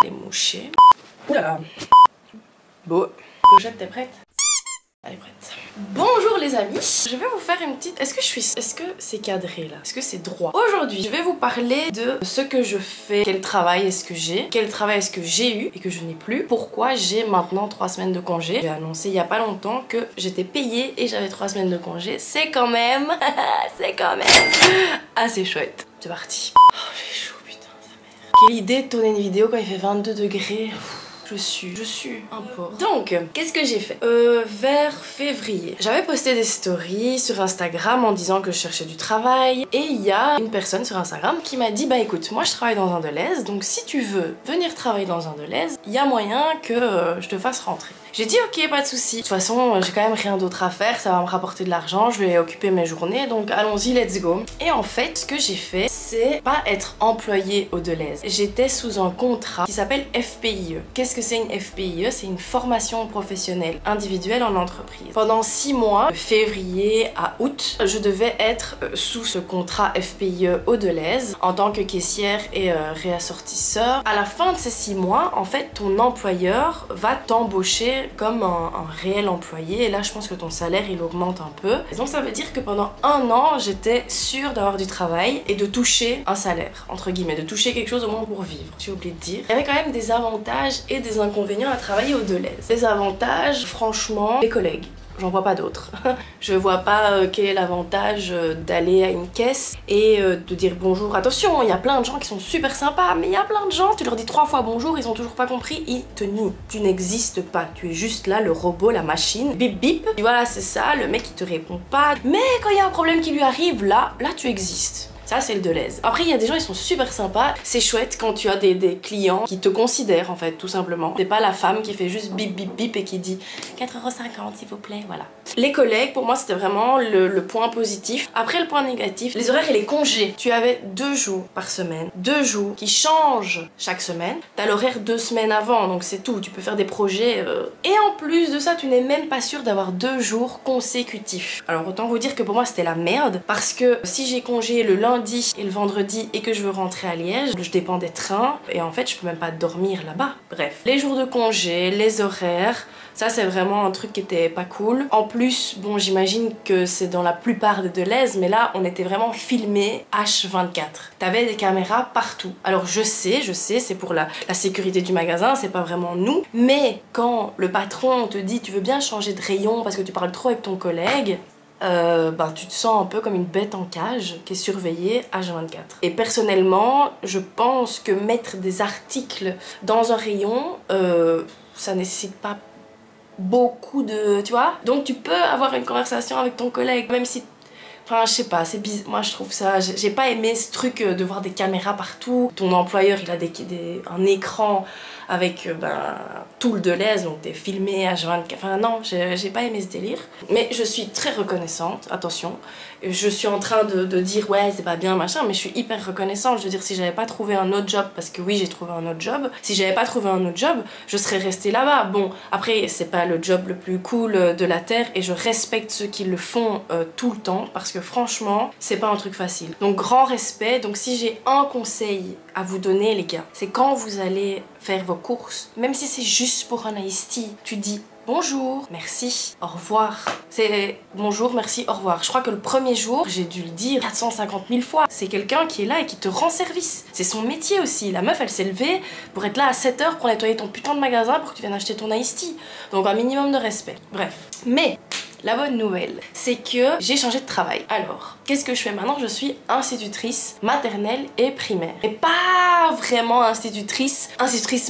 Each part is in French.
Allez moucher. Oula. Bon. Clochette, t'es prête? Elle est prête. Bonjour les amis, je vais vous faire une petite... Est-ce que c'est cadré là? Est-ce que c'est droit? Aujourd'hui, je vais vous parler de ce que je fais, quel travail est-ce que j'ai, quel travail est-ce que j'ai eu et que je n'ai plus, pourquoi j'ai maintenant 3 semaines de congé. J'ai annoncé il y a pas longtemps que j'étais payée et j'avais 3 semaines de congé. C'est quand même, c'est quand même assez chouette. C'est parti. Oh, j'ai chaud, putain, sa mère. Quelle idée de tourner une vidéo quand il fait 22 degrés. Je suis un porc. Donc, qu'est-ce que j'ai fait? Vers février, j'avais posté des stories sur Instagram en disant que je cherchais du travail. Et il y a une personne sur Instagram qui m'a dit: bah écoute, moi je travaille dans un Deleuze, donc si tu veux venir travailler dans un Deleuze, il y a moyen que je te fasse rentrer. J'ai dit ok, pas de souci. De toute façon, j'ai quand même rien d'autre à faire, ça va me rapporter de l'argent, je vais occuper mes journées, donc allons-y, let's go. Et en fait, ce que j'ai fait, c'est pas être employée au Deleuze. J'étais sous un contrat qui s'appelle FPIE. Qu'est-ce que c'est une FPIE? C'est une formation professionnelle individuelle en entreprise. Pendant 6 mois, de février à août, je devais être sous ce contrat FPIE au Deleuze en tant que caissière et réassortisseur. À la fin de ces 6 mois, en fait, ton employeur va t'embaucher comme un réel employé, et là je pense que ton salaire il augmente un peu. Et donc ça veut dire que pendant 1 an j'étais sûre d'avoir du travail et de toucher un salaire, entre guillemets, de toucher quelque chose au moins pour vivre. J'ai oublié de dire. Il y avait quand même des avantages et des inconvénients à travailler au Deleuze. Les avantages, franchement, les collègues. J'en vois pas d'autres. Je vois pas quel est l'avantage d'aller à une caisse et de dire bonjour. Attention, il y a plein de gens qui sont super sympas, mais il y a plein de gens, tu leur dis 3 fois bonjour, ils ont toujours pas compris, ils te nient. Tu n'existes pas, tu es juste là, le robot, la machine, bip bip. Et voilà, c'est ça, le mec il te répond pas. Mais quand il y a un problème qui lui arrive, là tu existes. Ça c'est le Deleuze. Après il y a des gens, ils sont super sympas. C'est chouette quand tu as des clients qui te considèrent en fait, tout simplement. C'est pas la femme qui fait juste bip bip bip et qui dit 4,50 € s'il vous plaît, voilà. Les collègues, pour moi c'était vraiment le point positif. Après le point négatif, les horaires et les congés. Tu avais 2 jours par semaine, 2 jours qui changent chaque semaine. T'as l'horaire 2 semaines avant, donc c'est tout. Tu peux faire des projets. Et en plus de ça, tu n'es même pas sûr d'avoir 2 jours consécutifs. Alors autant vous dire que pour moi c'était la merde, parce que si j'ai congé le lundi et le vendredi et que je veux rentrer à Liège, je dépends des trains et en fait je peux même pas dormir là-bas. Bref, les jours de congé, les horaires, ça c'est vraiment un truc qui était pas cool. En plus, bon, j'imagine que c'est dans la plupart des Deleuze, mais là on était vraiment filmé H24. T'avais des caméras partout. Alors je sais, c'est pour la sécurité du magasin, c'est pas vraiment nous, mais quand le patron te dit tu veux bien changer de rayon parce que tu parles trop avec ton collègue, tu te sens un peu comme une bête en cage qui est surveillée H24. Et personnellement, je pense que mettre des articles dans un rayon, ça nécessite pas beaucoup de... tu vois? Donc tu peux avoir une conversation avec ton collègue, même si... Enfin, je sais pas, c'est bizarre. Moi, je trouve ça... J'ai pas aimé ce truc de voir des caméras partout. Ton employeur, il a un écran avec tout le Deleuze, donc t'es filmé H24. Enfin, non, j'ai pas aimé ce délire. Mais je suis très reconnaissante, attention. Je suis en train de dire, ouais, c'est pas bien, machin, mais je suis hyper reconnaissante. Je veux dire, si j'avais pas trouvé un autre job, parce que oui, j'ai trouvé un autre job, si j'avais pas trouvé un autre job, je serais restée là-bas. Bon, après, c'est pas le job le plus cool de la Terre, et je respecte ceux qui le font tout le temps, parce que franchement, c'est pas un truc facile. Donc, grand respect. Donc, si j'ai un conseil à vous donner, les gars, c'est quand vous allez faire vos courses, même si c'est juste pour un iced tea, tu dis bonjour, merci, au revoir. C'est bonjour, merci, au revoir. Je crois que le premier jour, j'ai dû le dire 450 000 fois. C'est quelqu'un qui est là et qui te rend service. C'est son métier aussi. La meuf, elle s'est levée pour être là à 7 h pour nettoyer ton putain de magasin pour que tu viennes acheter ton iced tea. Donc un minimum de respect. Bref. Mais la bonne nouvelle, c'est que j'ai changé de travail. Alors, qu'est-ce que je fais maintenant? Je suis institutrice maternelle et primaire. Et pas vraiment institutrice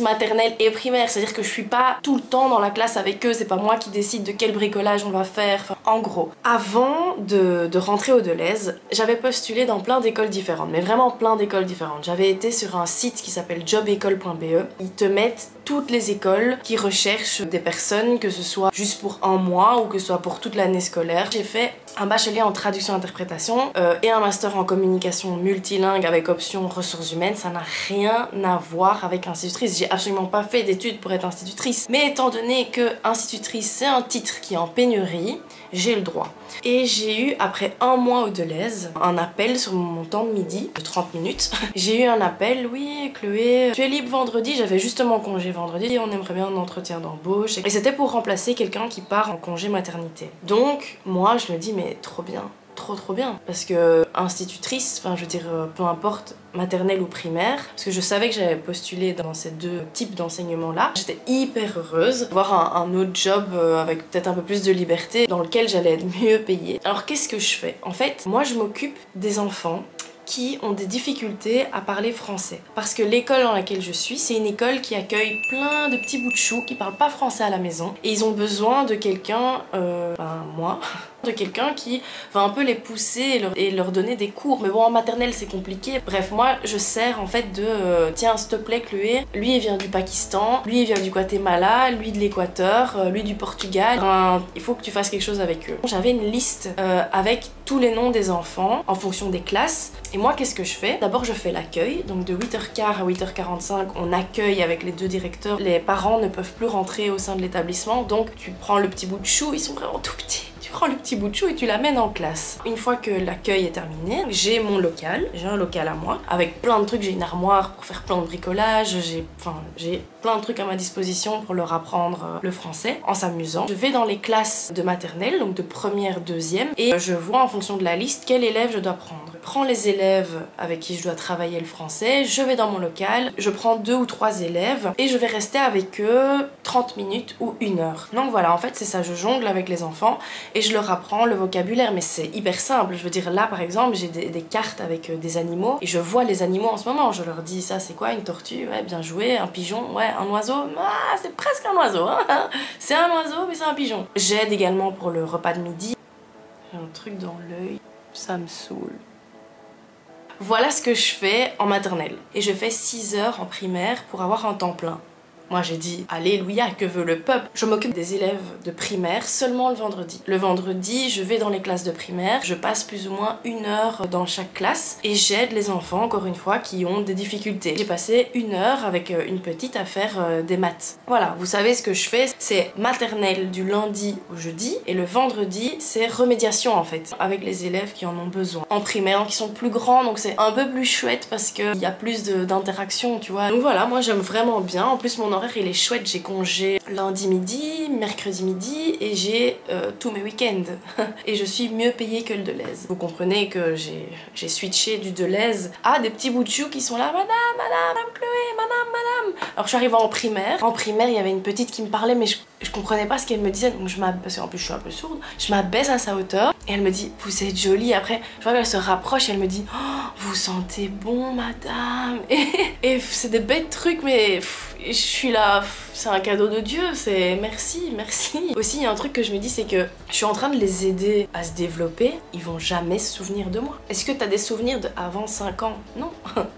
maternelle et primaire. C'est-à-dire que je suis pas tout le temps dans la classe avec eux. C'est pas moi qui décide de quel bricolage on va faire. Enfin, en gros, avant de rentrer au Deleuze, j'avais postulé dans plein d'écoles différentes. Mais vraiment plein d'écoles différentes. J'avais été sur un site qui s'appelle jobécole.be. Ils te mettent toutes les écoles qui recherchent des personnes, que ce soit juste pour 1 mois ou que ce soit pour toute l'année scolaire. J'ai fait un bachelier en traduction-interprétation et un master en communication multilingue avec option ressources humaines. Ça n'a rien à voir avec institutrice. J'ai absolument pas fait d'études pour être institutrice. Mais étant donné que institutrice, c'est un titre qui est en pénurie, j'ai le droit. Et j'ai eu, après 1 mois au Deleuze, un appel sur mon temps de midi, de 30 minutes. J'ai eu un appel, oui Chloé, tu es libre vendredi, j'avais justement congé vendredi et on aimerait bien un entretien d'embauche. Et c'était pour remplacer quelqu'un qui part en congé maternité. Donc moi je me dis mais trop bien. Trop bien, parce que institutrice, enfin je veux dire peu importe maternelle ou primaire, parce que je savais que j'avais postulé dans ces 2 types d'enseignement là, j'étais hyper heureuse d'avoir un autre job avec peut-être un peu plus de liberté dans lequel j'allais être mieux payée. Alors qu'est-ce que je fais? En fait, moi je m'occupe des enfants qui ont des difficultés à parler français. Parce que l'école dans laquelle je suis, c'est une école qui accueille plein de petits bouts de chou qui parlent pas français à la maison. Et ils ont besoin de quelqu'un, moi, de quelqu'un qui va un peu les pousser et leur donner des cours. Mais bon, en maternelle, c'est compliqué. Bref, moi, je sers en fait de tiens, s'il te plaît, Chloé, lui, il vient du Pakistan, lui, il vient du Guatemala, lui de l'Équateur, lui du Portugal. Il faut que tu fasses quelque chose avec eux. J'avais une liste avec tous les noms des enfants en fonction des classes. Et moi, qu'est-ce que je fais? D'abord, je fais l'accueil. Donc de 8h15 à 8h45, on accueille avec les 2 directeurs. Les parents ne peuvent plus rentrer au sein de l'établissement. Donc tu prends le petit bout de chou, ils sont vraiment tout petits. Tu prends le petit bout de chou et tu l'amènes en classe. Une fois que l'accueil est terminé, j'ai mon local. J'ai un local à moi avec plein de trucs. J'ai une armoire pour faire plein de bricolage. J'ai plein de trucs à ma disposition pour leur apprendre le français en s'amusant. Je vais dans les classes de maternelle, donc de première, deuxième, et je vois en fonction de la liste quel élève je dois prendre. Je prends les élèves avec qui je dois travailler le français, je vais dans mon local, je prends 2 ou 3 élèves et je vais rester avec eux 30 minutes ou 1 heure. Donc voilà, en fait c'est ça, je jongle avec les enfants et je leur apprends le vocabulaire, mais c'est hyper simple. Je veux dire, là par exemple, j'ai des cartes avec des animaux et je vois les animaux en ce moment. Je leur dis, ça c'est quoi? Une tortue? Ouais, bien joué. Un pigeon? Ouais. Un oiseau? Ah, c'est presque un oiseau, hein. C'est un oiseau, mais c'est un pigeon. J'aide également pour le repas de midi. J'ai un truc dans l'œil, ça me saoule. Voilà ce que je fais en maternelle. Et je fais 6 heures en primaire pour avoir un temps plein. Moi j'ai dit, alléluia, que veut le peuple? Je m'occupe des élèves de primaire seulement le vendredi. Le vendredi, je vais dans les classes de primaire, je passe plus ou moins 1 heure dans chaque classe et j'aide les enfants, encore une fois, qui ont des difficultés. J'ai passé 1 heure avec une petite à faire des maths. Voilà, vous savez ce que je fais, c'est maternelle du lundi au jeudi et le vendredi, c'est remédiation en fait, avec les élèves qui en ont besoin. En primaire, qui sont plus grands, donc c'est un peu plus chouette parce qu'il y a plus d'interaction, tu vois. Donc voilà, moi j'aime vraiment bien. En plus, mon horaire il est chouette, j'ai congé lundi midi, mercredi midi et j'ai tous mes week-ends. Et je suis mieux payée que le Deleuze. Vous comprenez que j'ai switché du Deleuze à des petits bouts de chou qui sont là, madame Chloé, madame. Alors je suis arrivée en primaire. En primaire, il y avait une petite qui me parlait, mais je comprenais pas ce qu'elle me disait, donc parce qu'en plus je suis un peu sourde, je m'abaisse à sa hauteur et elle me dit, vous êtes jolie. Après, je vois qu'elle se rapproche et elle me dit, oh, vous sentez bon, madame. Et c'est des bêtes trucs, mais je suis là, c'est un cadeau de Dieu, c'est merci. Aussi, il y a un truc que je me dis, c'est que je suis en train de les aider à se développer, ils vont jamais se souvenir de moi. Est-ce que t'as des souvenirs de avant 5 ans? Non.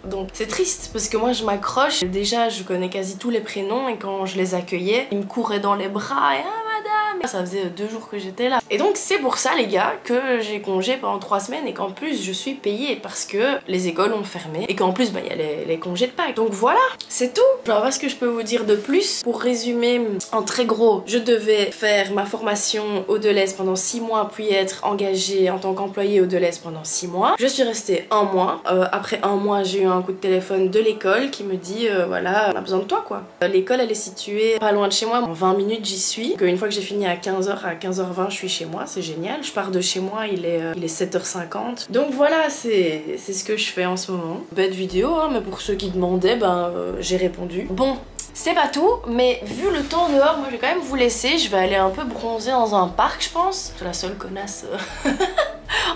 Donc c'est triste, parce que moi je m'accroche, déjà je connais quasi tous les prénoms et quand je les accueillais, ils me couraient dans les bras et madame, ça faisait 2 jours que j'étais là. Et donc c'est pour ça les gars que j'ai congé pendant 3 semaines et qu'en plus je suis payée parce que les écoles ont fermé et qu'en plus bah, y a les congés de Pâques. Donc voilà, c'est tout. Alors voilà ce que je peux vous dire de plus. Pour résumer en très gros, je devais faire ma formation au Deleuze pendant 6 mois puis être engagée en tant qu'employée au Deleuze pendant 6 mois. Je suis restée 1 mois. Après 1 mois j'ai eu un coup de téléphone de l'école qui me dit voilà, on a besoin de toi quoi. L'école elle est située pas loin de chez moi, en 20 minutes j'y suis. Donc, une fois que j'ai fini à 15h, à 15h20 je suis chez moi, c'est génial. Je pars de chez moi, il est 7h50. Donc voilà, c'est ce que je fais en ce moment. Bête vidéo, hein, mais pour ceux qui demandaient, ben j'ai répondu. Bon, c'est pas tout, mais vu le temps dehors, moi je vais quand même vous laisser. Je vais aller un peu bronzer dans un parc, je pense. Je suis la seule connasse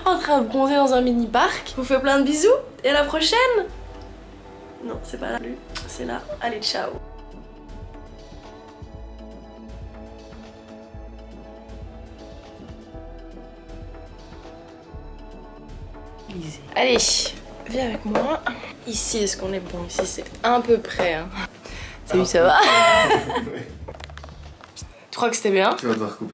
en train de bronzer dans un mini parc. Je vous fais plein de bisous et à la prochaine. Non, c'est pas là, c'est là. Allez, ciao. Allez, viens avec moi. Ici, est-ce qu'on est bon? Ici, c'est à peu près. Hein. Salut, ça va? Tu crois que c'était bien? Tu vas devoir couper.